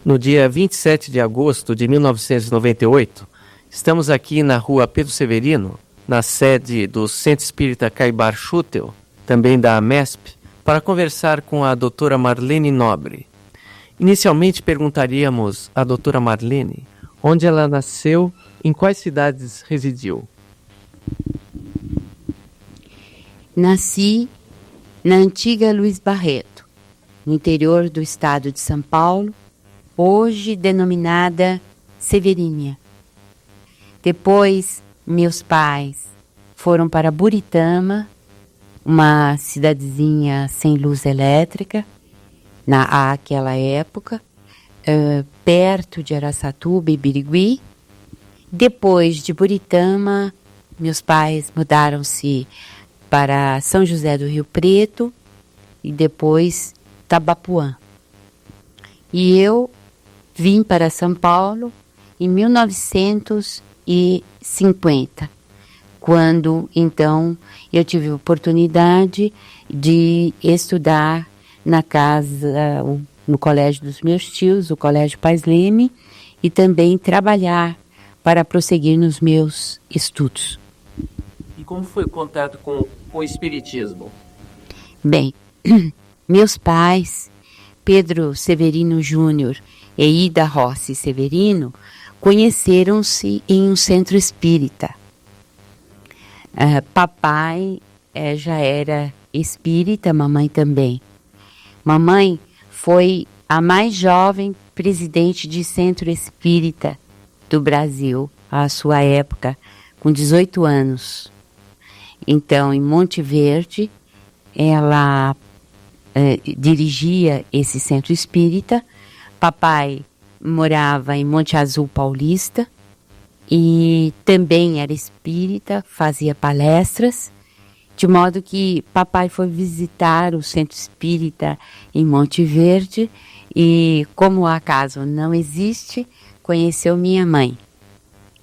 No dia 27 de agosto de 1998, estamos aqui na rua Pedro Severino, na sede do Centro Espírita Caibar Schutel, também da AMESP, para conversar com a doutora Marlene Nobre. Inicialmente perguntaríamos à doutora Marlene onde ela nasceu, em quais cidades residiu. Nasci na antiga Luiz Barreto, no interior do estado de São Paulo, hoje denominada Severinha. Depois, meus pais foram para Buritama, uma cidadezinha sem luz elétrica, naquela época, perto de Araçatuba e Birigui. Depois de Buritama, meus pais mudaram-se para São José do Rio Preto e depois Tabapuã. E eu vim para São Paulo em 1950, quando então eu tive a oportunidade de estudar na casa, no colégio dos meus tios, o Colégio Pais Leme, e também trabalhar para prosseguir nos meus estudos. E como foi o contato com o Espiritismo? Bem, meus pais, Pedro Severino Júnior e Ida Rossi Severino, conheceram-se em um centro espírita. Papai já era espírita, mamãe também. Mamãe foi a mais jovem presidente de centro espírita do Brasil, à sua época, com 18 anos. Então, em Monte Verde, ela dirigia esse centro espírita. Papai morava em Monte Azul Paulista e também era espírita, fazia palestras, de modo que papai foi visitar o centro espírita em Monte Verde e, como o acaso não existe, conheceu minha mãe.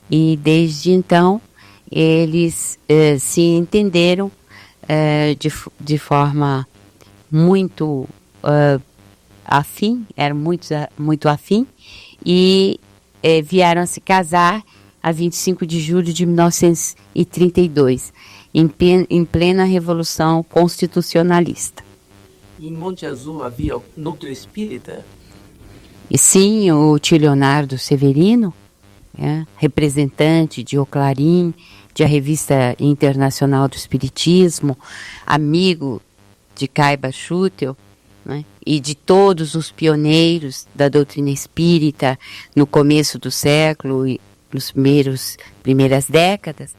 E desde então eles se entenderam de forma muito afim, eram muito afim, e vieram a se casar a 25 de julho de 1932, em plena Revolução Constitucionalista. Em Monte Azul havia núcleo espírita? E sim, o tio Leonardo Severino, representante de Oclarim, de a Revista Internacional do Espiritismo, amigo de Caiba Schutel, né, e de todos os pioneiros da doutrina espírita no começo do século e nos primeiras décadas,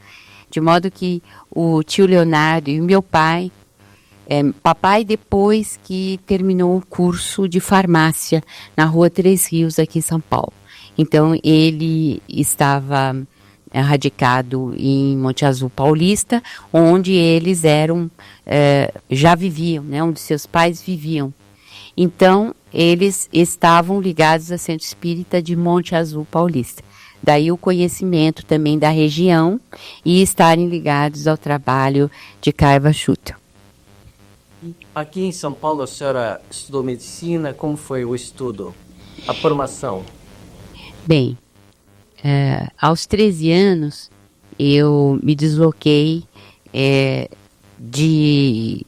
de modo que o tio Leonardo e o meu pai, papai depois que terminou o curso de farmácia na Rua Três Rios, aqui em São Paulo. Então ele estava radicado em Monte Azul Paulista, onde eles já viviam, né, onde seus pais viviam. Então, eles estavam ligados a Centro Espírita de Monte Azul Paulista. Daí o conhecimento também da região e estarem ligados ao trabalho de Caiba Schutel. Aqui em São Paulo a senhora estudou medicina, como foi o estudo, a formação? Bem, aos 13 anos eu me desloquei de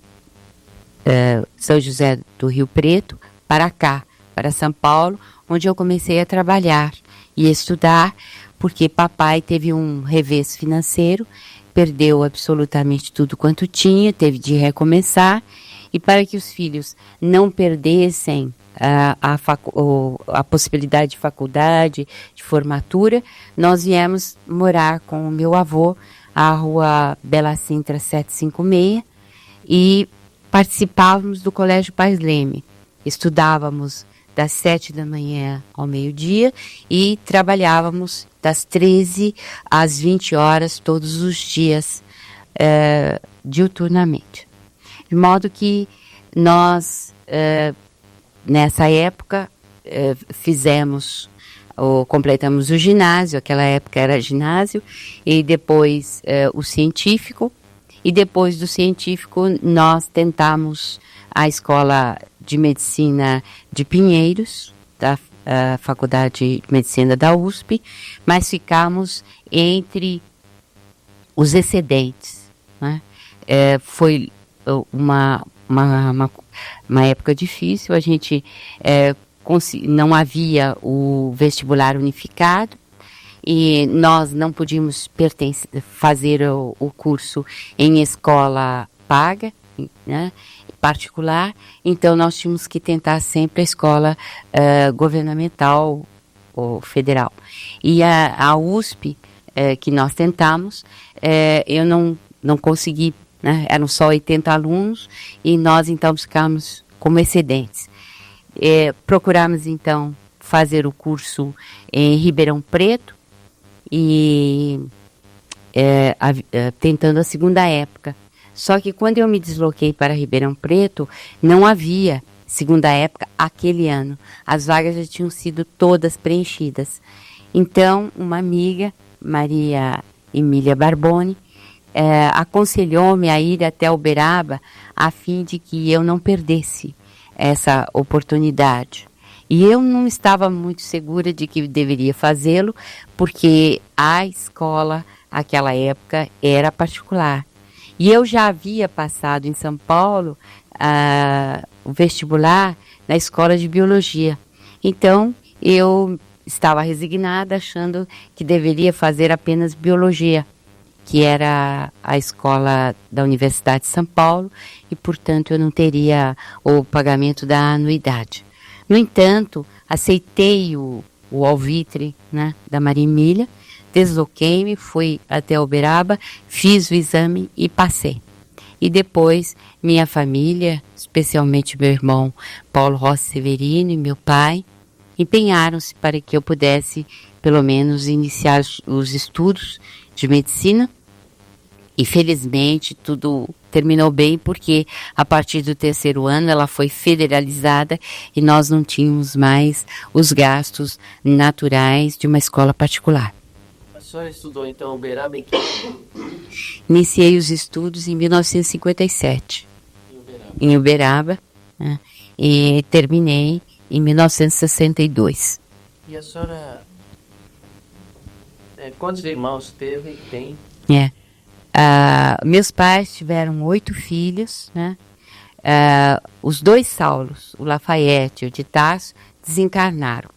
São José do Rio Preto para cá, para São Paulo, onde eu comecei a trabalhar e estudar, porque papai teve um revés financeiro, perdeu absolutamente tudo quanto tinha, teve de recomeçar, e para que os filhos não perdessem a possibilidade de faculdade, de formatura, nós viemos morar com o meu avô, à Rua Bela Sintra 756, e participávamos do Colégio Pais Leme. Estudávamos das 7 da manhã ao meio-dia e trabalhávamos das 13 às 20 horas todos os dias, diuturnamente. De modo que nós, nessa época, completamos o ginásio, aquela época era ginásio, e depois o científico, e depois do científico nós tentamos a Escola de Medicina de Pinheiros, da Faculdade de Medicina da USP, mas ficamos entre os excedentes, né? Foi uma época difícil, a gente não havia o vestibular unificado e nós não podíamos fazer o curso em escola paga, né, particular, então nós tínhamos que tentar sempre a escola governamental ou federal. E a USP, que nós tentamos, eu não consegui, né, eram só 80 alunos e nós então ficamos como excedentes. Procuramos então fazer o curso em Ribeirão Preto e tentando a segunda época. Só que quando eu me desloquei para Ribeirão Preto, não havia segunda época aquele ano. As vagas já tinham sido todas preenchidas. Então, uma amiga, Maria Emília Barboni, aconselhou-me a ir até Uberaba a fim de que eu não perdesse essa oportunidade. E eu não estava muito segura de que deveria fazê-lo, porque a escola, naquela época, era particular. E eu já havia passado em São Paulo o vestibular na escola de biologia. Então, eu estava resignada, achando que deveria fazer apenas biologia, que era a escola da Universidade de São Paulo, e, portanto, eu não teria o pagamento da anuidade. No entanto, aceitei o alvitre, né, da Maria Emília, desloquei-me, fui até Uberaba, fiz o exame e passei. E depois minha família, especialmente meu irmão Paulo Rossi Severino e meu pai, empenharam-se para que eu pudesse, pelo menos, iniciar os estudos de medicina. E felizmente tudo terminou bem, porque a partir do 3º ano ela foi federalizada e nós não tínhamos mais os gastos naturais de uma escola particular. A senhora estudou então Uberaba em que? Iniciei os estudos em 1957, em Uberaba, né, e terminei em 1962. E a senhora, quantos irmãos teve e tem? Meus pais tiveram 8 filhos, né? Os 2 Saulos, o Lafayette e o de Tarso, desencarnaram.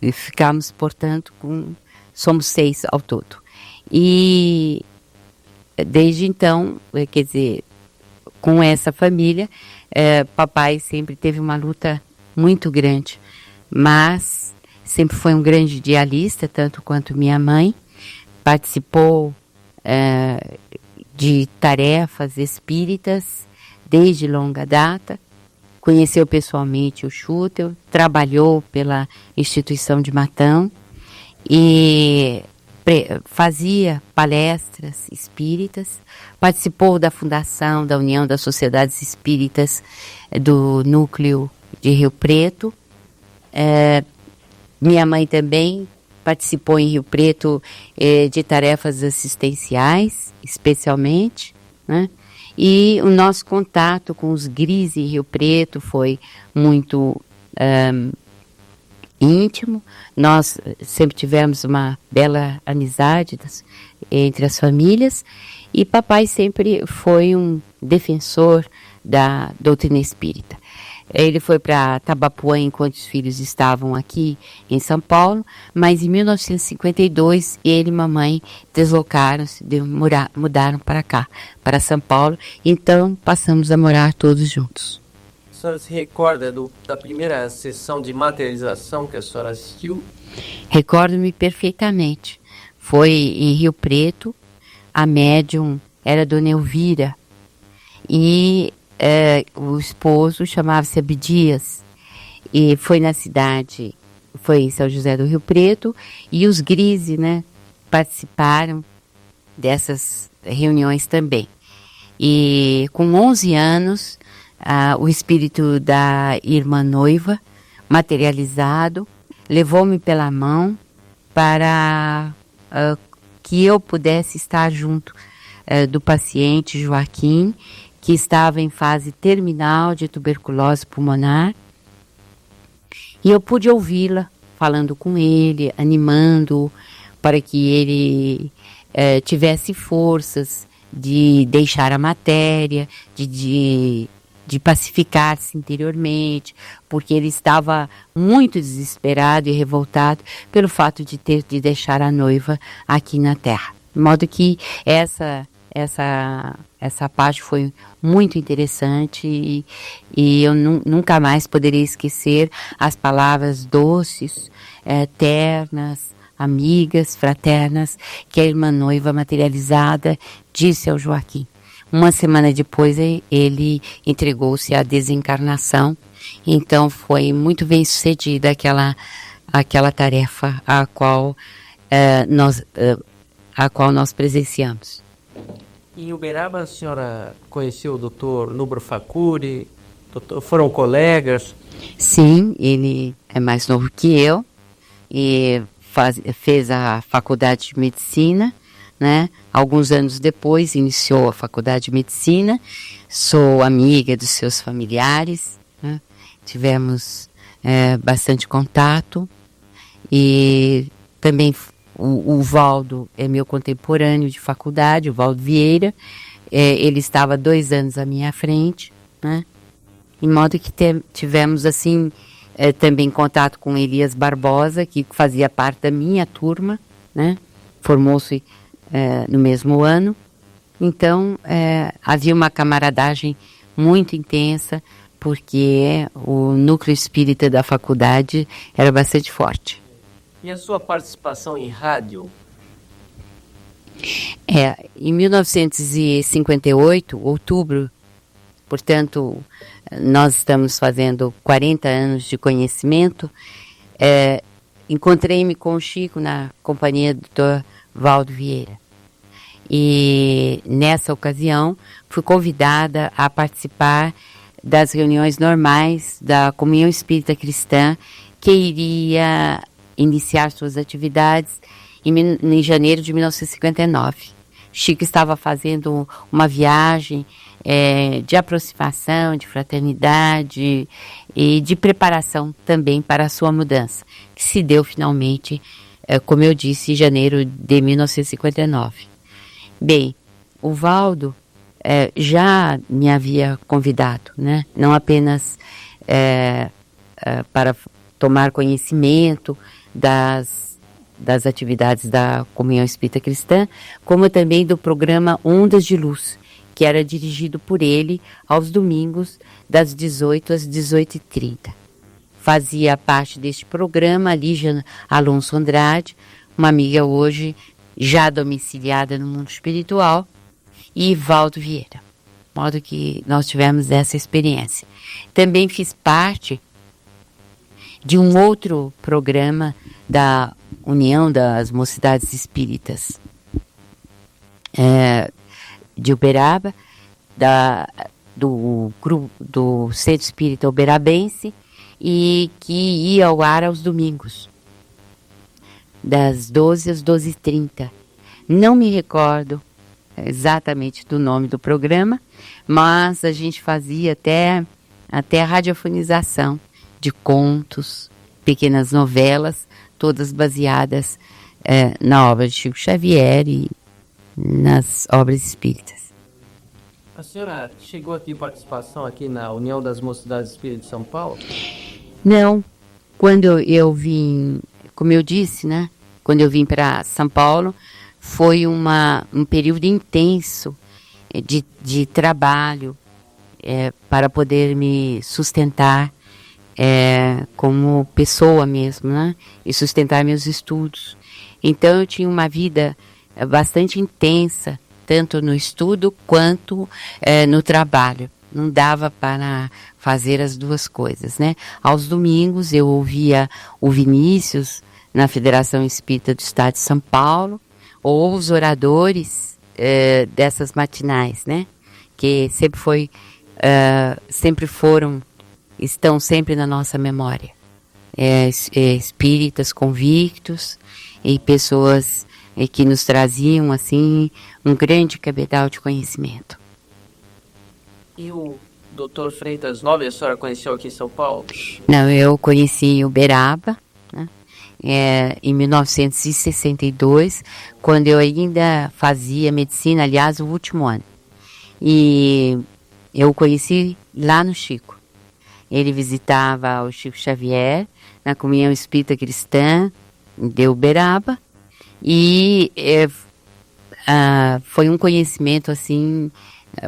E ficamos, portanto, somos 6 ao todo. E desde então, quer dizer, com essa família, papai sempre teve uma luta muito grande, mas sempre foi um grande idealista, tanto quanto minha mãe. Participou de tarefas espíritas desde longa data, conheceu pessoalmente o Schutel, trabalhou pela instituição de Matão e fazia palestras espíritas, participou da fundação da União das Sociedades Espíritas do Núcleo de Rio Preto. Minha mãe também participou em Rio Preto de tarefas assistenciais, especialmente, né? E o nosso contato com os GRIs em Rio Preto foi muito íntimo. Nós sempre tivemos uma bela amizade entre as famílias, e papai sempre foi um defensor da doutrina espírita. Ele foi para Tabapuã enquanto os filhos estavam aqui em São Paulo, mas em 1952 ele e mamãe deslocaram-se, mudaram para cá, para São Paulo, então passamos a morar todos juntos. A senhora se recorda da primeira sessão de materialização que a senhora assistiu? Recordo-me perfeitamente. Foi em Rio Preto, a médium era Dona Elvira, e o esposo chamava-se Abdias, e foi na cidade, foi em São José do Rio Preto, e os Grise, né, participaram dessas reuniões também. E com 11 anos, o espírito da irmã noiva, materializado, levou-me pela mão para que eu pudesse estar junto do paciente Joaquim, que estava em fase terminal de tuberculose pulmonar, e eu pude ouvi-la falando com ele, animando-o para que ele tivesse forças de deixar a matéria, de pacificar-se interiormente, porque ele estava muito desesperado e revoltado pelo fato de ter de deixar a noiva aqui na Terra. De modo que essa parte foi muito interessante, e eu nunca mais poderia esquecer as palavras doces, ternas, amigas, fraternas, que a irmã noiva materializada disse ao Joaquim. Uma semana depois ele entregou-se à desencarnação, então foi muito bem sucedida aquela tarefa a qual nós presenciamos. Em Uberaba, a senhora conheceu o doutor Nubro Facuri? Foram colegas? Sim, ele é mais novo que eu e fez a faculdade de medicina, né? Alguns anos depois iniciou a faculdade de medicina. Sou amiga dos seus familiares, né? Tivemos bastante contato, e também o Valdo é meu contemporâneo de faculdade, o Valdo Vieira. Ele estava 2 anos à minha frente, né? Em modo que tivemos assim também contato com Elias Barbosa, que fazia parte da minha turma, né? Formou-se no mesmo ano. Então havia uma camaradagem muito intensa, porque o núcleo espírita da faculdade era bastante forte. E a sua participação em rádio? Em 1958, outubro, portanto, nós estamos fazendo 40 anos de conhecimento, encontrei-me com o Chico na companhia do Dr. Valdo Vieira. E nessa ocasião fui convidada a participar das reuniões normais da Comunhão Espírita Cristã, que iria iniciar suas atividades em janeiro de 1959. Chico estava fazendo uma viagem de aproximação, de fraternidade e de preparação também para a sua mudança, que se deu finalmente, como eu disse, em janeiro de 1959. Bem, o Valdo já me havia convidado, né? Não apenas para tomar conhecimento das atividades da Comunhão Espírita Cristã, como também do programa Ondas de Luz, que era dirigido por ele aos domingos, das 18 às 18h30. Fazia parte deste programa Lígia Alonso Andrade, uma amiga hoje já domiciliada no mundo espiritual, e Valdo Vieira. De modo que nós tivemos essa experiência. Também fiz parte de um outro programa da União das Mocidades Espíritas de Uberaba, do Centro Espírita Uberabense, e que ia ao ar aos domingos, das 12 às 12h30. Não me recordo exatamente do nome do programa, mas a gente fazia até a radiofonização de contos, pequenas novelas, todas baseadas na obra de Chico Xavier e nas obras espíritas. A senhora chegou a ter participação aqui na União das Mocidades Espíritas de São Paulo? Não. Quando eu vim, como eu disse, né? Quando eu vim para São Paulo, foi um período intenso de trabalho para poder me sustentar como pessoa mesmo, né? E sustentar meus estudos. Então eu tinha uma vida bastante intensa, tanto no estudo quanto no trabalho. Não dava para fazer as duas coisas, né? Aos domingos eu ouvia o Vinícius na Federação Espírita do Estado de São Paulo, ou os oradores dessas matinais, né? Que estão sempre na nossa memória. Espíritas convictos e pessoas que nos traziam, assim, um grande cabedal de conhecimento. E o Dr. Freitas Nove, a senhora conheceu aqui em São Paulo? Não, eu conheci Uberaba, né? Em 1962, quando eu ainda fazia medicina, aliás, o último ano. E eu o conheci lá no Chico. Ele visitava o Chico Xavier na Comunhão Espírita Cristã de Uberaba, e foi um conhecimento assim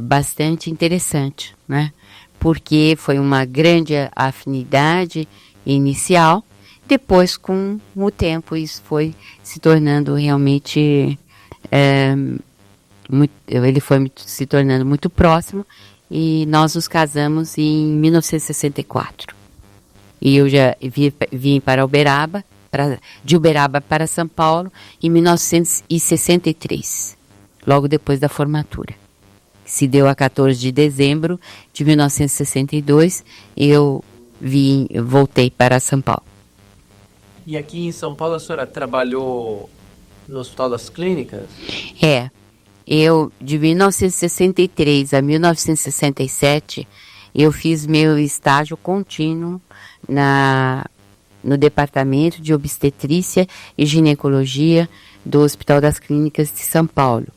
bastante interessante, né? Porque foi uma grande afinidade inicial. Depois, com o tempo, isso foi se tornando realmente ele foi se tornando muito próximo, e nós nos casamos em 1964. E eu já vim para Uberaba, de Uberaba para São Paulo, em 1963, logo depois da formatura. Se deu a 14 de dezembro de 1962, eu voltei para São Paulo. E aqui em São Paulo a senhora trabalhou no Hospital das Clínicas? Eu, de 1963 a 1967, eu fiz meu estágio contínuo no Departamento de Obstetrícia e Ginecologia do Hospital das Clínicas de São Paulo.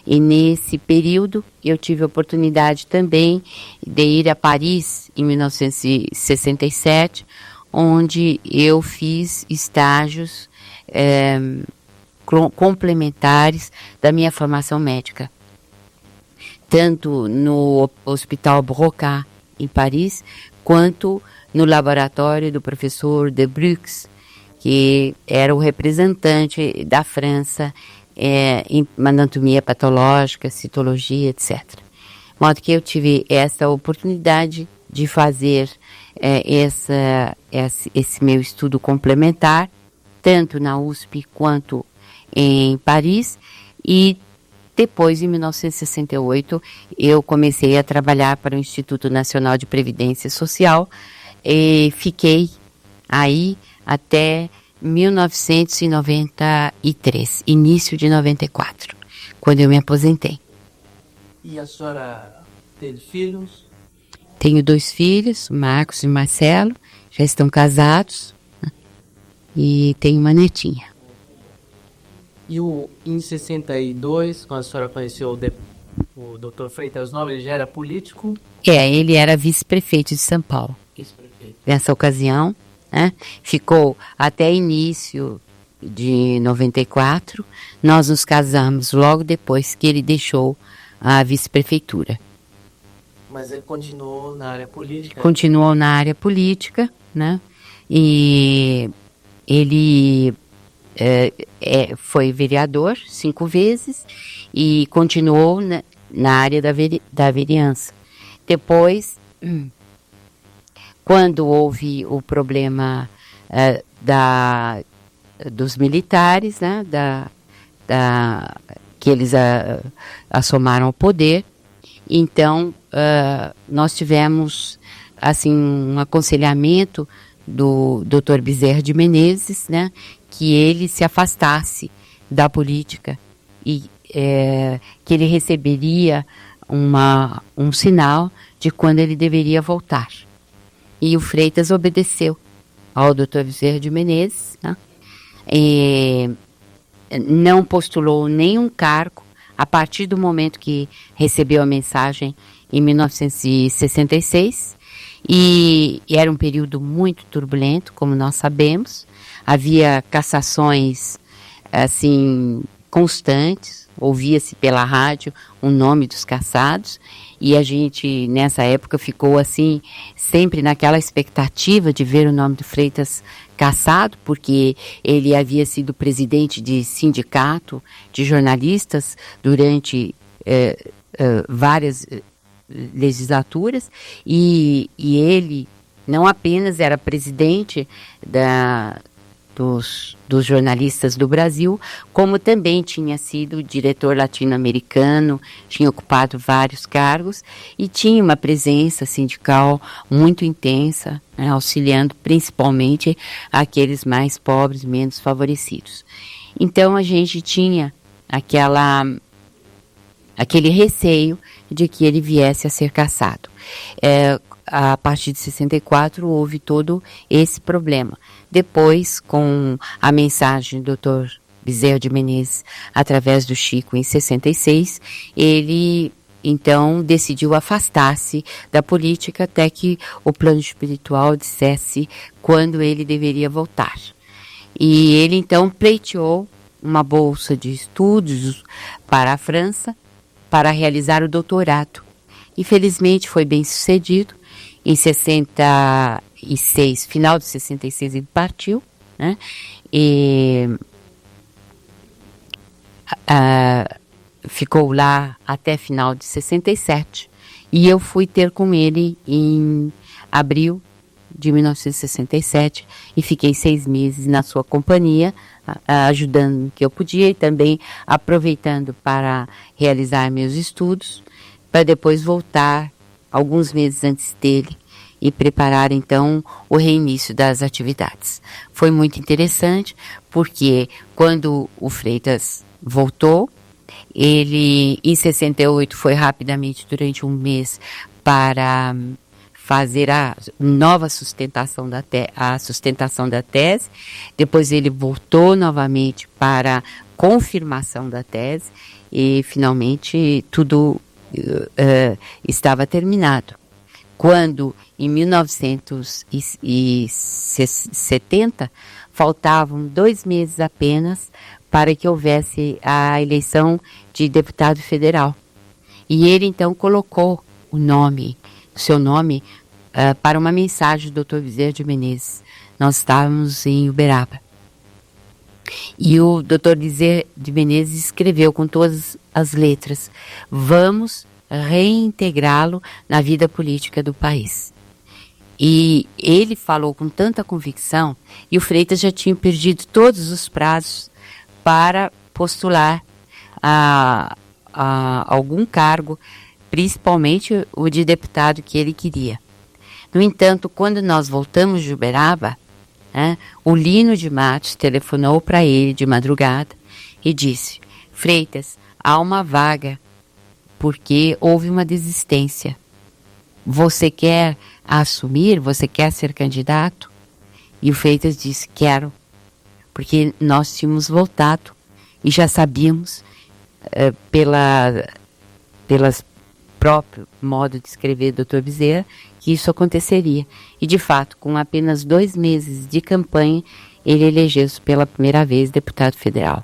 E nesse período eu tive a oportunidade também de ir a Paris em 1967, onde eu fiz estágios complementares da minha formação médica, tanto no Hospital Broca, em Paris, quanto no laboratório do professor de Brux, que era o representante da França em anatomia patológica, citologia, etc. De modo que eu tive essa oportunidade de fazer esse meu estudo complementar, tanto na USP quanto em Paris, e depois, em 1968, eu comecei a trabalhar para o Instituto Nacional de Previdência Social e fiquei aí até 1993, início de 94, quando eu me aposentei. E a senhora teve filhos? Tenho 2 filhos, Marcos e Marcelo, já estão casados, né? E tenho uma netinha. E em 62, quando a senhora conheceu o Dr. Freitas Nobre, ele já era político? Ele era vice-prefeito de São Paulo. Vice-prefeito. Nessa ocasião, né? Ficou até início de 94. Nós nos casamos logo depois que ele deixou a vice-prefeitura. Mas ele continuou na área política? Continuou na área política, né? E ele foi vereador 5 vezes e continuou na área da vereança. Depois, quando houve o problema dos militares, né, que eles assomaram ao poder, então nós tivemos assim um aconselhamento do Dr. Bezerra de Menezes, né, que ele se afastasse da política e que ele receberia um sinal de quando ele deveria voltar. E o Freitas obedeceu ao Dr. Bezerra de Menezes, né? Não postulou nenhum cargo a partir do momento que recebeu a mensagem em 1966, e era um período muito turbulento, como nós sabemos. Havia cassações assim constantes, ouvia-se pela rádio o nome dos cassados, e a gente nessa época ficou assim sempre naquela expectativa de ver o nome do Freitas cassado, porque ele havia sido presidente de sindicato de jornalistas durante várias legislaturas, e ele não apenas era presidente dos jornalistas do Brasil, como também tinha sido diretor latino-americano, tinha ocupado vários cargos e tinha uma presença sindical muito intensa, né, auxiliando principalmente aqueles mais pobres, menos favorecidos. Então a gente tinha aquele receio de que ele viesse a ser cassado. A partir de 64 houve todo esse problema. Depois, com a mensagem do Dr. Bezerra de Menezes, através do Chico, em 66, ele então decidiu afastar-se da política até que o plano espiritual dissesse quando ele deveria voltar. E ele então pleiteou uma bolsa de estudos para a França para realizar o doutorado. E felizmente foi bem sucedido. Em 66, final de 66, ele partiu, né? E ficou lá até final de 67. E eu fui ter com ele em abril de 1967 e fiquei 6 meses na sua companhia, ajudando o que eu podia e também aproveitando para realizar meus estudos, para depois voltar alguns meses antes dele e preparar então o reinício das atividades. Foi muito interessante porque quando o Freitas voltou, ele em 68 foi rapidamente durante um mês para fazer a nova sustentação da tese, depois ele voltou novamente para a confirmação da tese e finalmente tudo estava terminado. Quando, em 1970, faltavam 2 meses apenas para que houvesse a eleição de deputado federal. E ele, então, colocou o nome seu nome para uma mensagem do Dr. Bezerra de Menezes. Nós estávamos em Uberaba. E o Dr. Bezerra de Menezes escreveu com todas as letras: vamos reintegrá-lo na vida política do país. E ele falou com tanta convicção, e o Freitas já tinha perdido todos os prazos para postular a algum cargo, principalmente o de deputado que ele queria. No entanto, quando nós voltamos de Uberaba, o Lino de Matos telefonou para ele de madrugada e disse: Freitas, há uma vaga porque houve uma desistência. Você quer assumir? Você quer ser candidato? E o Freitas disse: quero, porque nós tínhamos voltado e já sabíamos pelas próprio modo de escrever do Dr. Bezerra que isso aconteceria. E de fato, com apenas 2 meses de campanha, ele elegeu-se pela primeira vez deputado federal.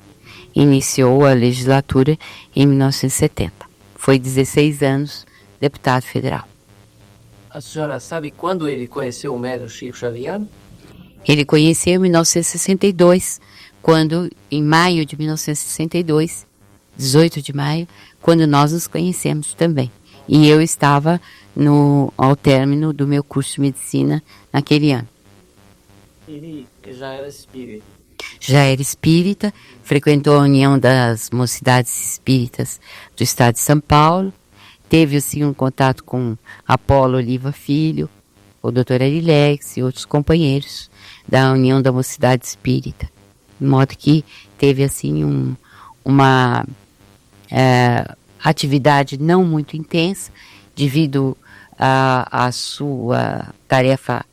Iniciou a legislatura em 1970. Foi 16 anos deputado federal. A senhora sabe quando ele conheceu o médico Chico Xavier? Ele conheceu em 1962, quando, em maio de 1962, 18 de maio, quando nós nos conhecemos também. E eu estava ao término do meu curso de medicina naquele ano. Ele já era espírita? Já era espírita, frequentou a União das Mocidades Espíritas do Estado de São Paulo, teve assim um contato com Apolo Oliva Filho, o Dr. Arilex e outros companheiros da União da Mocidade Espírita, de modo que teve assim uma atividade não muito intensa, devido à sua tarefa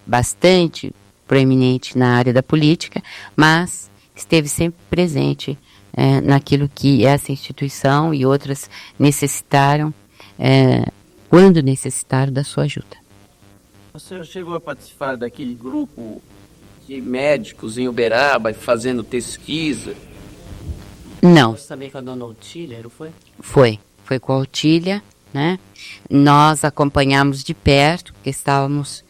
bastante proeminente na área da política, mas esteve sempre presente naquilo que essa instituição e outras necessitaram, quando necessitaram da sua ajuda. O senhor chegou a participar daquele grupo de médicos em Uberaba, fazendo pesquisa? Não. Você também com a dona Otília, não foi? Foi com a Otília, né? Nós acompanhamos de perto, porque estávamos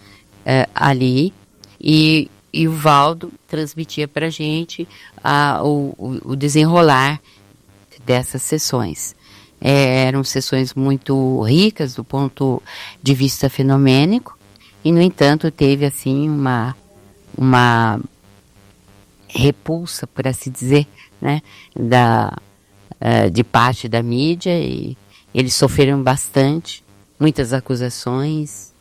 ali, e o Valdo transmitia para a gente o desenrolar dessas sessões. Eram sessões muito ricas do ponto de vista fenomênico, e, no entanto, teve assim uma repulsa, por assim dizer, né, de parte da mídia, e eles sofreram bastante, muitas acusações,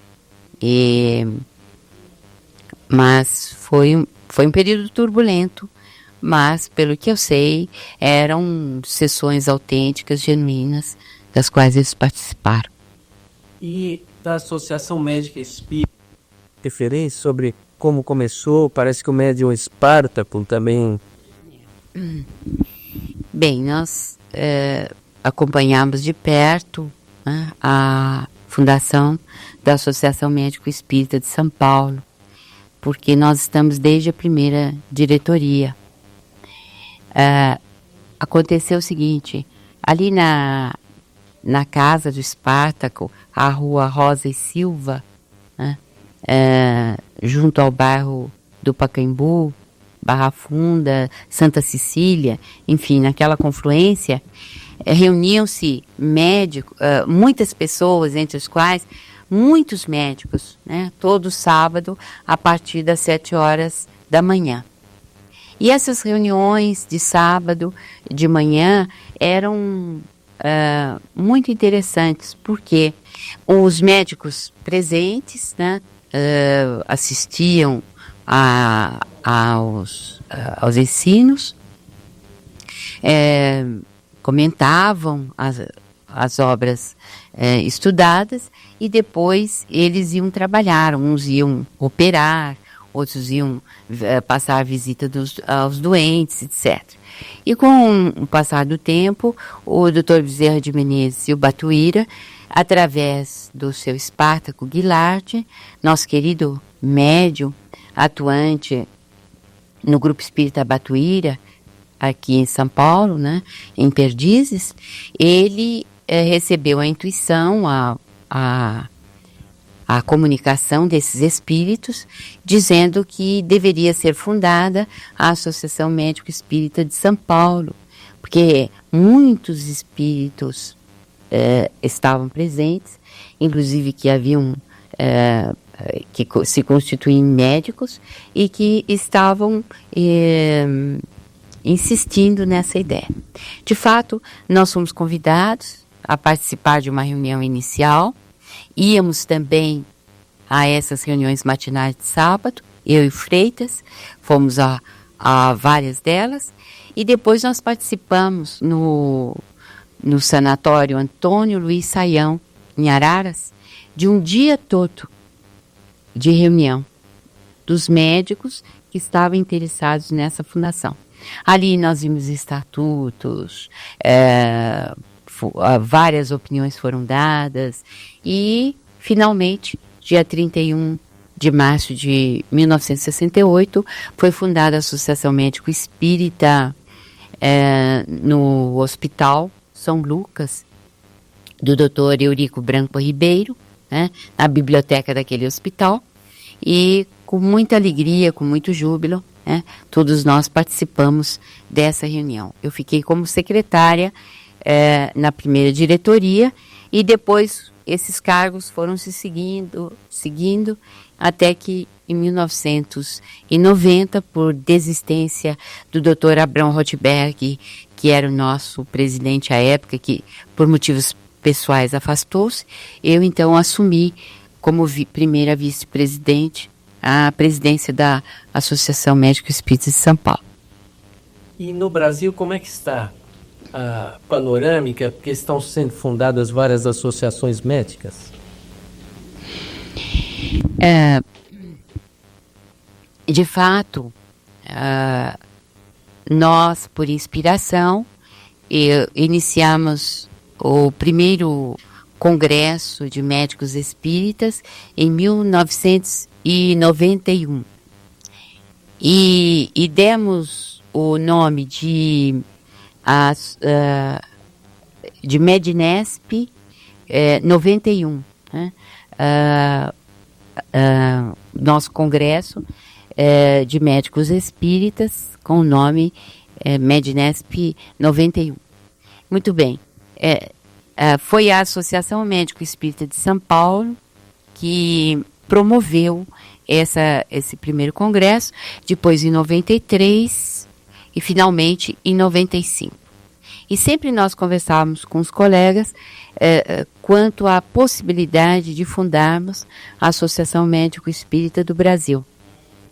mas foi um período turbulento, mas, pelo que eu sei, eram sessões autênticas, genuínas, das quais eles participaram. E da Associação Médica Espírita, referência sobre como começou, parece que o médium Espartaco também... Bem, nós acompanhamos de perto, né, a fundação da Associação Médico Espírita de São Paulo, porque nós estamos desde a primeira diretoria. Aconteceu o seguinte: ali na casa do Espartaco, a rua Rosa e Silva, né, junto ao bairro do Pacaembu, Barra Funda, Santa Cecília, enfim, naquela confluência, reuniam-se médicos, muitas pessoas, entre as quais muitos médicos, né, todo sábado, a partir das 7 horas da manhã. E essas reuniões de sábado, de manhã, eram muito interessantes, porque os médicos presentes, né, assistiam aos ensinos, comentavam as obras estudadas, e depois eles iam trabalhar, uns iam operar, outros iam passar a visita aos doentes, etc. E com o passar do tempo, o Dr. Bezerra de Menezes e o Batuíra, através do seu Espartaco Guilarte, nosso querido médium, atuante no Grupo Espírita Batuíra, aqui em São Paulo, né, em Perdizes, ele recebeu a intuição, a comunicação desses espíritos, dizendo que deveria ser fundada a Associação Médico Espírita de São Paulo, porque muitos espíritos estavam presentes, inclusive que haviam que se constituem médicos e que estavam insistindo nessa ideia. De fato, nós fomos convidados a participar de uma reunião inicial, íamos também a essas reuniões matinais de sábado, eu e Freitas, fomos a várias delas, e depois nós participamos no sanatório Antônio Luiz Saião, em Araras, de um dia todo de reunião dos médicos que estavam interessados nessa fundação. Ali nós vimos estatutos, várias opiniões foram dadas e, finalmente, dia 31 de março de 1968, foi fundada a Associação Médico Espírita no Hospital São Lucas, do Dr. Eurico Branco Ribeiro, né, na biblioteca daquele hospital, e com muita alegria, com muito júbilo, né, todos nós participamos dessa reunião. Eu fiquei como secretária na primeira diretoria e depois esses cargos foram se seguindo até que em 1990, por desistência do Dr. Abrão Rothberg, que era o nosso presidente à época, que por motivos pessoais afastou-se, eu então assumi como primeira vice-presidente a presidência da Associação Médico Espírita de São Paulo. E no Brasil, como é que está a panorâmica? Porque estão sendo fundadas várias associações médicas. De fato, nós, por inspiração, iniciamos o primeiro Congresso de Médicos Espíritas em 1991 e demos o nome de Mednesp 91, né? Nosso congresso de médicos espíritas com o nome Mednesp 91. Muito bem. Foi a Associação Médico Espírita de São Paulo que promoveu esse primeiro congresso, depois em 93 e finalmente em 95. E sempre nós conversávamos com os colegas quanto à possibilidade de fundarmos a Associação Médico Espírita do Brasil.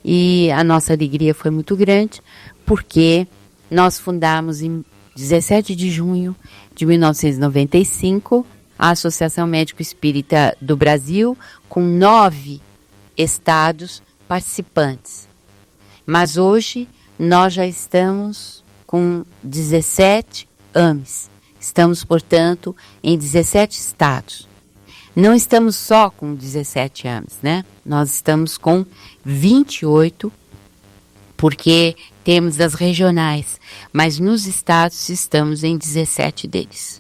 E a nossa alegria foi muito grande, porque nós fundamos em 17 de junho de 1995 a Associação Médico Espírita do Brasil, com 9 estados participantes. Mas hoje nós já estamos com 17 AMES. Estamos, portanto, em 17 estados. Não estamos só com 17 AMES, né? Nós estamos com 28, porque temos as regionais, mas nos estados estamos em 17 deles.